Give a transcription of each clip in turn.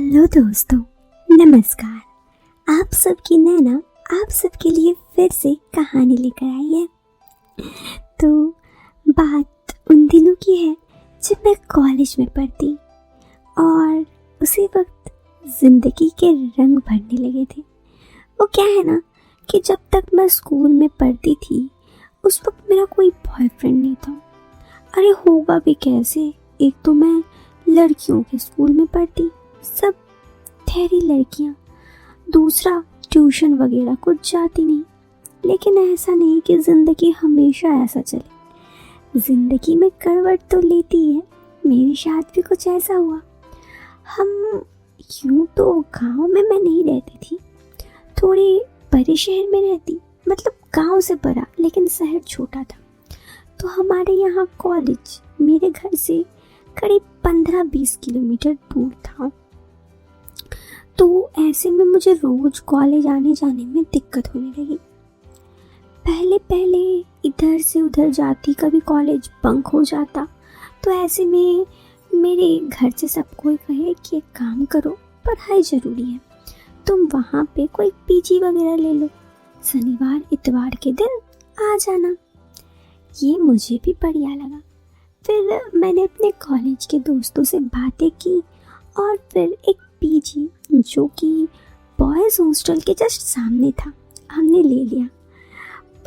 Hello दोस्तों, नमस्कार। आप सबकी नैना आप सबके लिए फिर से कहानी लेकर आई है। तो बात उन दिनों की है जब मैं कॉलेज में पढ़ती और उसी वक्त जिंदगी के रंग भरने लगे थे। वो क्या है ना कि जब तक मैं स्कूल में पढ़ती थी उस वक्त मेरा कोई बॉयफ्रेंड नहीं था। अरे होगा भी कैसे, एक तो मैं लड़कियों के स्कूल में पढ़ती, सब ठहरी लड़कियां, दूसरा ट्यूशन वगैरह कुछ जाती नहीं। लेकिन ऐसा नहीं कि ज़िंदगी हमेशा ऐसा चले, ज़िंदगी में करवट तो लेती है। मेरे साथ भी कुछ ऐसा हुआ। हम यूँ तो गांव में मैं नहीं रहती थी, थोड़े बड़े शहर में रहती, मतलब गांव से बड़ा लेकिन शहर छोटा था। तो हमारे यहाँ कॉलेज मेरे घर से करीब 15-20 किलोमीटर दूर था। तो ऐसे में मुझे रोज कॉलेज आने जाने में दिक्कत होने लगी। पहले इधर से उधर जाती, कभी कॉलेज बंक हो जाता। तो ऐसे में मेरे घर से सब कोई कहे कि एक काम करो, पढ़ाई ज़रूरी है, तुम वहाँ पे कोई पीजी वगैरह ले लो, शनिवार इतवार के दिन आ जाना। ये मुझे भी बढ़िया लगा। फिर मैंने अपने कॉलेज के दोस्तों से बातें की और फिर एक पीजी जो कि बॉयज़ हॉस्टल के जस्ट सामने था, हमने ले लिया।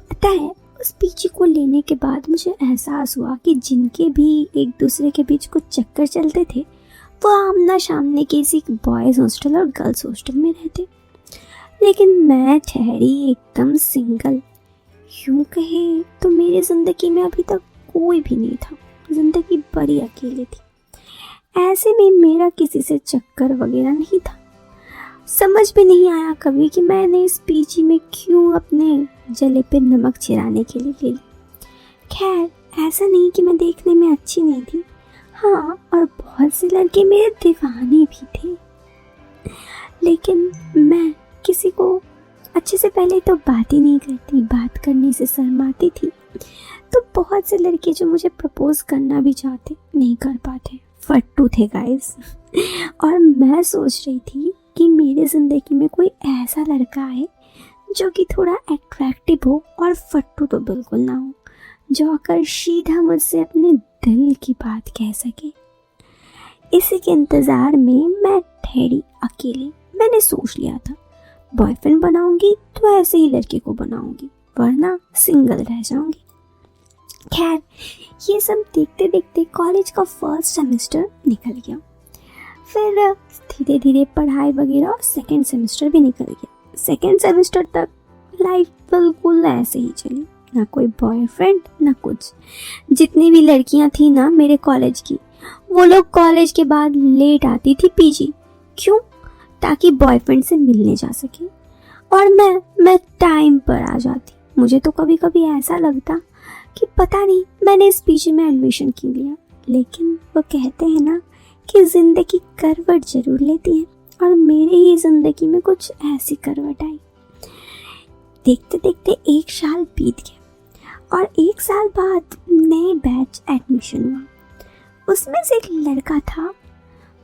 पता है, उस पीजी को लेने के बाद मुझे एहसास हुआ कि जिनके भी एक दूसरे के बीच कुछ चक्कर चलते थे वो आमना सामने किसी बॉयज़ हॉस्टल और गर्ल्स हॉस्टल में रहते, लेकिन मैं ठहरी एकदम सिंगल। यूँ कहे तो मेरी ज़िंदगी में अभी तक कोई भी नहीं था, ज़िंदगी बड़ी अकेली थी। ऐसे में मेरा किसी से चक्कर वगैरह नहीं था। समझ भी नहीं आया कभी कि मैंने इस पीजी में क्यों अपने जले पे नमक छिड़ाने के लिए ले ली। खैर, ऐसा नहीं कि मैं देखने में अच्छी नहीं थी, हाँ, और बहुत से लड़के मेरे दीवाने भी थे, लेकिन मैं किसी को अच्छे से पहले तो बात ही नहीं करती, बात करने से शर्माती थी। तो बहुत से लड़के जो मुझे प्रपोज करना भी चाहते नहीं कर पाते, फट्टू थे गाइस। और मैं सोच रही थी कि मेरे ज़िंदगी में कोई ऐसा लड़का है जो कि थोड़ा अट्रैक्टिव हो और फट्टू तो बिल्कुल ना हो, जो आकर सीधा मुझसे अपने दिल की बात कह सके। इसी के इंतज़ार में मैं ठहरी अकेली। मैंने सोच लिया था बॉयफ्रेंड बनाऊंगी तो ऐसे ही लड़के को बनाऊंगी, वरना सिंगल रह जाऊंगी। खैर, ये सब देखते देखते कॉलेज का फर्स्ट सेमेस्टर निकल गया। फिर धीरे धीरे पढ़ाई वगैरह और सेकेंड सेमेस्टर भी निकल गया। सेकेंड सेमेस्टर तक लाइफ बिल्कुल ऐसे ही चली, ना कोई बॉयफ्रेंड ना कुछ। जितनी भी लड़कियां थी ना मेरे कॉलेज की, वो लोग कॉलेज के बाद लेट आती थी पीजी। क्यों? ताकि बॉयफ्रेंड से मिलने जा सके। और मैं टाइम पर आ जाती। मुझे तो कभी कभी ऐसा लगता कि पता नहीं मैंने इस पीजी में एडमिशन क्यों लिया। लेकिन वो कहते हैं ना कि ज़िंदगी करवट ज़रूर लेती है, और मेरे ही ज़िंदगी में कुछ ऐसी करवट आई। देखते देखते 1 साल बीत गया और 1 साल बाद नए बैच एडमिशन हुआ। उसमें से एक लड़का था,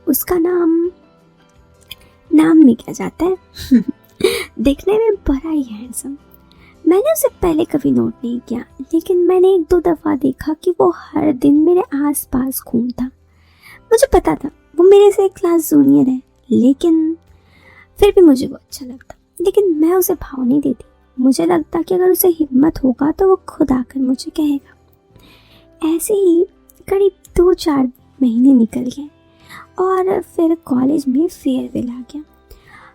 उसका नाम में क्या जाता है देखने में बड़ा ही हैंडसम। मैंने उसे पहले कभी नोट नहीं किया, लेकिन मैंने 1-2 दफ़ा देखा कि वो हर दिन मेरे आसपास घूमता। मुझे पता था वो मेरे से एक क्लास जूनियर है, लेकिन फिर भी मुझे वो अच्छा लगता। लेकिन मैं उसे भाव नहीं देती। मुझे लगता कि अगर उसे हिम्मत होगा तो वो खुद आकर मुझे कहेगा। ऐसे ही करीब 2-4 महीने निकल गए और फिर कॉलेज में फेयरवेल आ गया।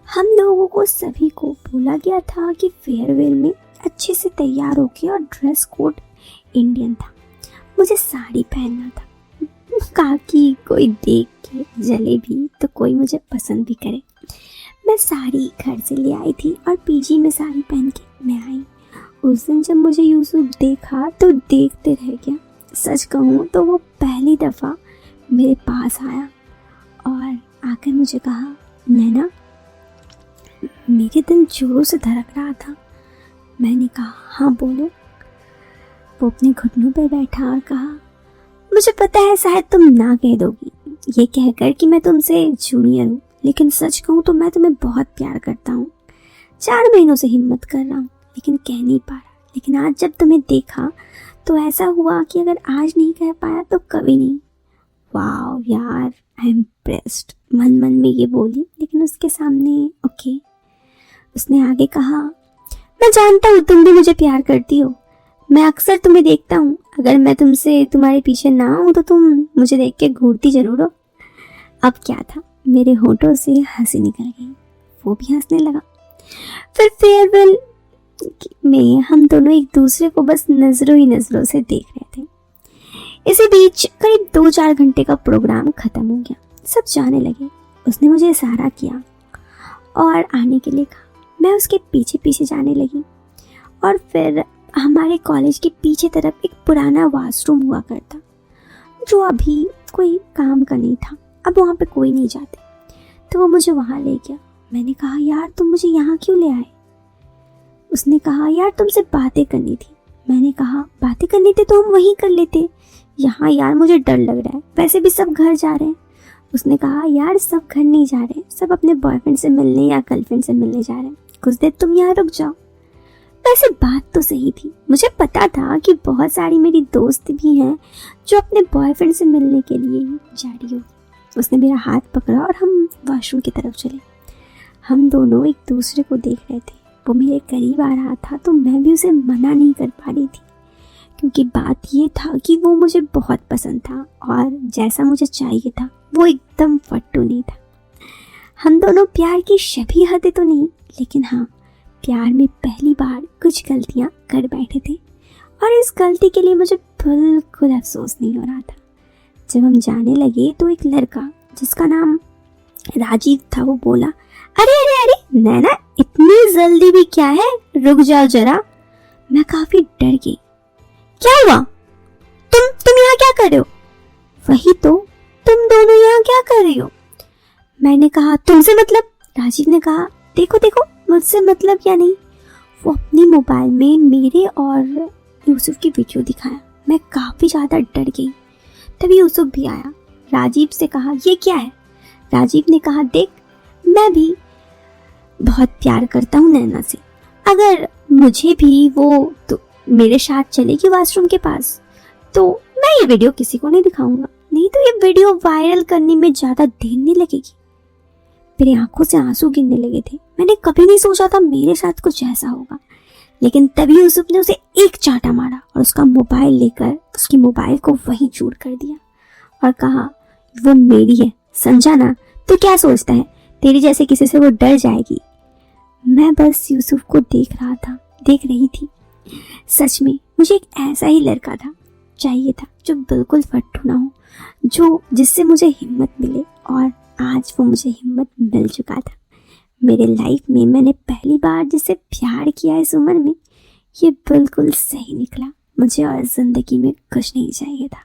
हम लोगों को सभी को बोला गया था कि फेयरवेल में अच्छे से तैयार होके, और ड्रेस कोड इंडियन था। मुझे साड़ी पहनना था, ताकि कोई देख के जले भी तो कोई मुझे पसंद भी करे। मैं साड़ी घर से ले आई थी और पीजी में साड़ी पहन के मैं आई। उस दिन जब मुझे यूसुफ देखा तो देखते रह गया। सच कहूँ तो वो पहली दफ़ा मेरे पास आया और आकर मुझे कहा, नैना, मेरे दिल जोरों से धड़क रहा था। मैंने कहा, हाँ बोलो। वो अपने घुटनों पर बैठा और कहा, मुझे पता है शायद तुम ना कह दोगी, ये कहकर कि मैं तुमसे जूनियर हूँ, लेकिन सच कहूँ तो मैं तुम्हें बहुत प्यार करता हूँ। 4 महीनों से हिम्मत कर रहा हूँ लेकिन कह नहीं पा रहा। लेकिन आज जब तुम्हें देखा तो ऐसा हुआ कि अगर आज नहीं कह पाया तो कभी नहीं। वाह यार, आई एम इम्प्रेस्ड, मन मन में ये बोली। लेकिन उसके सामने ओके। उसने आगे कहा, मैं जानता हूँ तुम भी मुझे प्यार करती हो। मैं अक्सर तुम्हें देखता हूँ। अगर मैं तुमसे तुम्हारे पीछे ना हूँ तो तुम मुझे देख के घूरती जरूर हो। अब क्या था, मेरे होठों से हंसी निकल गई। वो भी हंसने लगा। फिर फेयरवेल में हम दोनों एक दूसरे को बस नजरों ही नजरों से देख रहे थे। इसी बीच करीब 2-4 घंटे का प्रोग्राम खत्म हो गया। सब जाने लगे। उसने मुझे इशारा किया और आने के लिए कहा। मैं उसके पीछे पीछे जाने लगी और फिर हमारे कॉलेज के पीछे तरफ एक पुराना वॉशरूम हुआ करता जो अभी कोई काम का नहीं था। अब वहाँ पे कोई नहीं जाते, तो वो मुझे वहाँ ले गया। मैंने कहा, यार तुम मुझे यहाँ क्यों ले आए? उसने कहा, यार तुमसे बातें करनी थी। मैंने कहा, बातें करनी थी तो हम वहीं कर लेते। यहाँ यार मुझे डर लग रहा है, वैसे भी सब घर जा रहे हैं। उसने कहा, यार सब घर नहीं जा रहे, सब अपने बॉयफ्रेंड से मिलने या गर्लफ्रेंड से मिलने जा रहे हैं। कुछ देर तुम यहाँ रुक जाओ। वैसे बात तो सही थी। मुझे पता था कि बहुत सारी मेरी दोस्त भी हैं जो अपने बॉयफ्रेंड से मिलने के लिए ही जा रही होगी। उसने मेरा हाथ पकड़ा और हम वॉशरूम की तरफ चले। हम दोनों एक दूसरे को देख रहे थे। वो मेरे करीब आ रहा था तो मैं भी उसे मना नहीं कर पा रही थी, क्योंकि बात ये था कि वो मुझे बहुत पसंद था और जैसा मुझे चाहिए था वो एकदम फट्टू नहीं था। हम दोनों प्यार की शबीहतें तो नहीं, लेकिन हाँ, प्यार में पहली बार कुछ गलतियाँ कर बैठे थे और इस गलती के लिए मुझे बिल्कुल अफसोस नहीं हो रहा था। जब हम जाने लगे तो एक लड़का जिसका नाम राजीव था वो बोला, अरे अरे अरे नैना, इतनी जल्दी भी क्या है, रुक जाओ जरा। मैं काफी डर गई। क्या हुआ? तुम यहाँ क्या कर रहे हो? वही तो, तुम दोनों यहाँ क्या कर रही हो? मैंने कहा, तुमसे मतलब? राजीव ने कहा, देखो देखो, मुझसे मतलब या नहीं। वो अपने मोबाइल में मेरे और यूसुफ की वीडियो दिखाया। मैं काफी ज्यादा डर गई। तभी यूसुफ भी आया। राजीव से कहा, ये क्या है? राजीव ने कहा, देख, मैं भी बहुत प्यार करता हूँ नैना से। अगर मुझे भी वो तो मेरे साथ चलेगी वॉशरूम के पास तो मैं ये वीडियो किसी को नहीं दिखाऊंगा, नहीं तो ये वीडियो वायरल करने में ज्यादा देर नहीं लगेगी। मेरी आंखों से आंसू गिरने लगे थे। मैंने कभी नहीं सोचा था मेरे साथ कुछ ऐसा होगा। लेकिन तभी यूसुफ ने उसे एक चांटा मारा और उसका मोबाइल लेकर उसकी मोबाइल को वहीं चूर कर दिया और कहा, वो मेरी है, समझा ना? तो क्या सोचता है, तेरी जैसे किसी से वो डर जाएगी? मैं बस यूसुफ को देख रही थी। सच में मुझे एक ऐसा ही लड़का चाहिए था जो बिल्कुल फट्टू ना हो, जो जिससे मुझे हिम्मत मिले, और आज वो मुझे हिम्मत मिल चुका था। मेरे लाइफ में मैंने पहली बार जिससे प्यार किया इस उम्र में, ये बिल्कुल सही निकला। मुझे और जिंदगी में कुछ नहीं चाहिए था।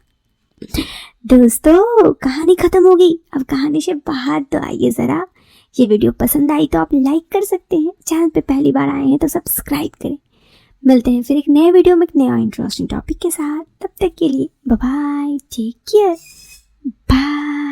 दोस्तों, कहानी खत्म हो गई। अब कहानी से बाहर तो आइए जरा। ये वीडियो पसंद आई तो आप लाइक कर सकते हैं। चैनल पे पहली बार आए हैं तो सब्सक्राइब करें। मिलते हैं फिर एक नए वीडियो में एक नया इंटरेस्टिंग टॉपिक के साथ। तब तक के लिए bye bye, take care, bye.